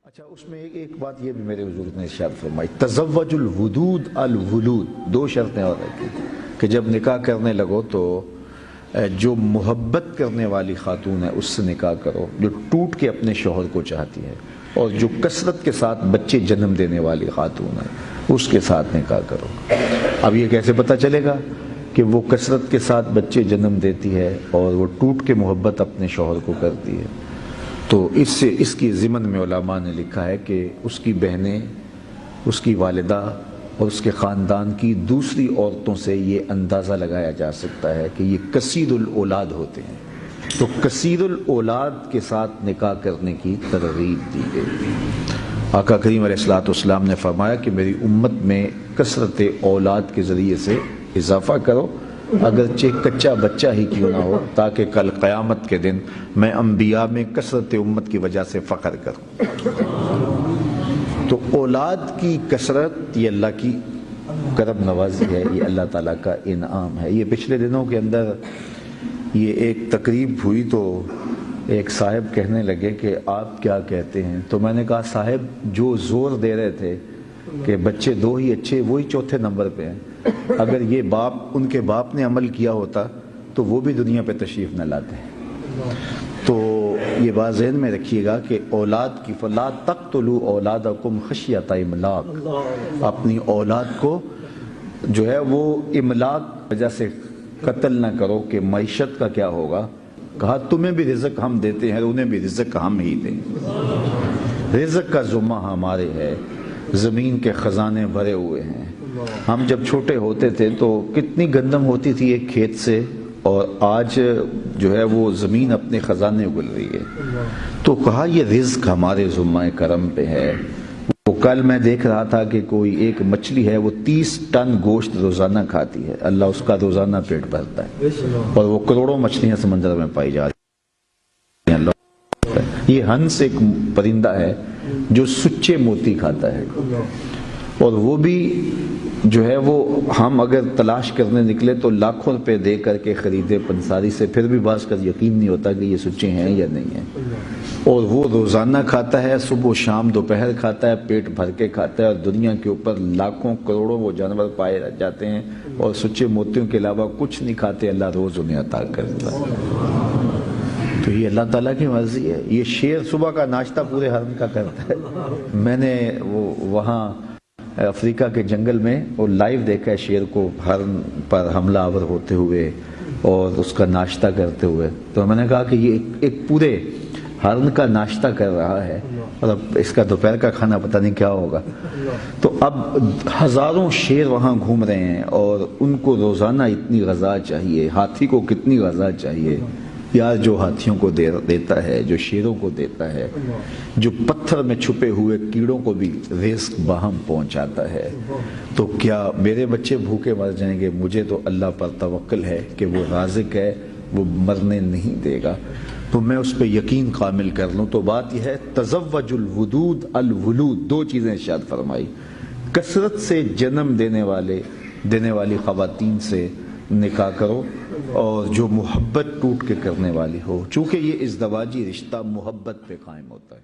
اچھا، اس میں ایک بات یہ بھی میرے حضور نے ارشاد فرمائی، تزوج الودود الولود، دو شرطیں اور رکھی کہ جب نکاح کرنے لگو تو جو محبت کرنے والی خاتون ہے اس سے نکاح کرو، جو ٹوٹ کے اپنے شوہر کو چاہتی ہے، اور جو کثرت کے ساتھ بچے جنم دینے والی خاتون ہے اس کے ساتھ نکاح کرو۔ اب یہ کیسے پتہ چلے گا کہ وہ کثرت کے ساتھ بچے جنم دیتی ہے اور وہ ٹوٹ کے محبت اپنے شوہر کو کرتی ہے؟ تو اس کی ضمن میں علماء نے لکھا ہے کہ اس کی بہنیں، اس کی والدہ اور اس کے خاندان کی دوسری عورتوں سے یہ اندازہ لگایا جا سکتا ہے کہ یہ کثیر الاولاد ہوتے ہیں، تو کثیر الاولاد کے ساتھ نکاح کرنے کی ترغیب دی گئی۔ آقا کریم علیہ الصلوۃ والسلام نے فرمایا کہ میری امت میں کثرت اولاد کے ذریعے سے اضافہ کرو، اگرچہ کچا بچہ ہی کیوں نہ ہو، تاکہ کل قیامت کے دن میں انبیاء میں کثرت امت کی وجہ سے فخر کروں۔ تو اولاد کی کثرت یہ اللہ کی کرم نوازی ہے، یہ اللہ تعالیٰ کا انعام ہے۔ یہ پچھلے دنوں کے اندر یہ ایک تقریب ہوئی تو ایک صاحب کہنے لگے کہ آپ کیا کہتے ہیں؟ تو میں نے کہا صاحب، جو زور دے رہے تھے کہ بچے دو ہی اچھے، وہی چوتھے نمبر پہ ہیں۔ اگر یہ باپ، ان کے باپ نے عمل کیا ہوتا تو وہ بھی دنیا پہ تشریف نہ لاتے۔ تو یہ بات ذہن میں رکھیے گا کہ اولاد کی فلا تقتلوا اولادکم خشیۃ املاق، اپنی اولاد کو جو ہے وہ املاق وجہ سے قتل نہ کرو کہ معیشت کا کیا ہوگا۔ کہا تمہیں بھی رزق ہم دیتے ہیں، انہیں بھی رزق ہم ہی دیں گے، رزق کا ذمہ ہمارے ہے، زمین کے خزانے بھرے ہوئے ہیں۔ ہم جب چھوٹے ہوتے تھے تو کتنی گندم ہوتی تھی ایک کھیت سے، اور آج جو ہے وہ زمین اپنے خزانے اگل رہی ہے۔ تو کہا یہ رزق ہمارے ذمہ کرم پہ ہے۔ وہ کل میں دیکھ رہا تھا کہ کوئی ایک مچھلی ہے، وہ 30 ٹن گوشت روزانہ کھاتی ہے، اللہ اس کا روزانہ پیٹ بھرتا ہے، اور وہ کروڑوں مچھلیاں سمندر میں پائی جا رہی ہیں۔ یہ ہنس ایک پرندہ ہے جو سچے موتی کھاتا ہے، اور وہ بھی جو ہے وہ ہم اگر تلاش کرنے نکلے تو لاکھوں روپے دے کر کے خریدے پنساری سے، پھر بھی بعض کا یقین نہیں ہوتا کہ یہ سچے ہیں یا نہیں ہیں۔ اور وہ روزانہ کھاتا ہے، صبح و شام دوپہر کھاتا ہے، پیٹ بھر کے کھاتا ہے، اور دنیا کے اوپر لاکھوں کروڑوں وہ جانور پائے جاتے ہیں اور سچے موتیوں کے علاوہ کچھ نہیں کھاتے، اللہ روز انہیں عطا کرتا ہے۔ تو یہ اللہ تعالیٰ کی مرضی ہے۔ یہ شیر صبح کا ناشتہ پورے حرم کا کرتا ہے۔ میں نے وہاں افریقہ کے جنگل میں وہ لائیو دیکھا ہے شیر کو حرم پر حملہ آور ہوتے ہوئے اور اس کا ناشتہ کرتے ہوئے۔ تو میں نے کہا کہ یہ ایک پورے حرم کا ناشتہ کر رہا ہے، اور اب اس کا دوپہر کا کھانا پتہ نہیں کیا ہوگا۔ تو اب ہزاروں شیر وہاں گھوم رہے ہیں اور ان کو روزانہ اتنی غذا چاہیے۔ ہاتھی کو کتنی غذا چاہیے یار، جو ہاتھیوں کو دیتا ہے، جو شیروں کو دیتا ہے، جو پتھر میں چھپے ہوئے کیڑوں کو بھی رزق باہم پہنچاتا ہے، تو کیا میرے بچے بھوکے مر جائیں گے؟ مجھے تو اللہ پر توکل ہے کہ وہ رازق ہے، وہ مرنے نہیں دے گا، تو میں اس پہ یقین کامل کر لوں۔ تو بات یہ ہے، تزوج الودود الولود، دو چیزیں ارشاد فرمائی، کثرت سے جنم دینے والی خواتین سے نکاح کرو، اور جو محبت ٹوٹ کے کرنے والی ہو، چونکہ یہ ازدواجی رشتہ محبت پہ قائم ہوتا ہے۔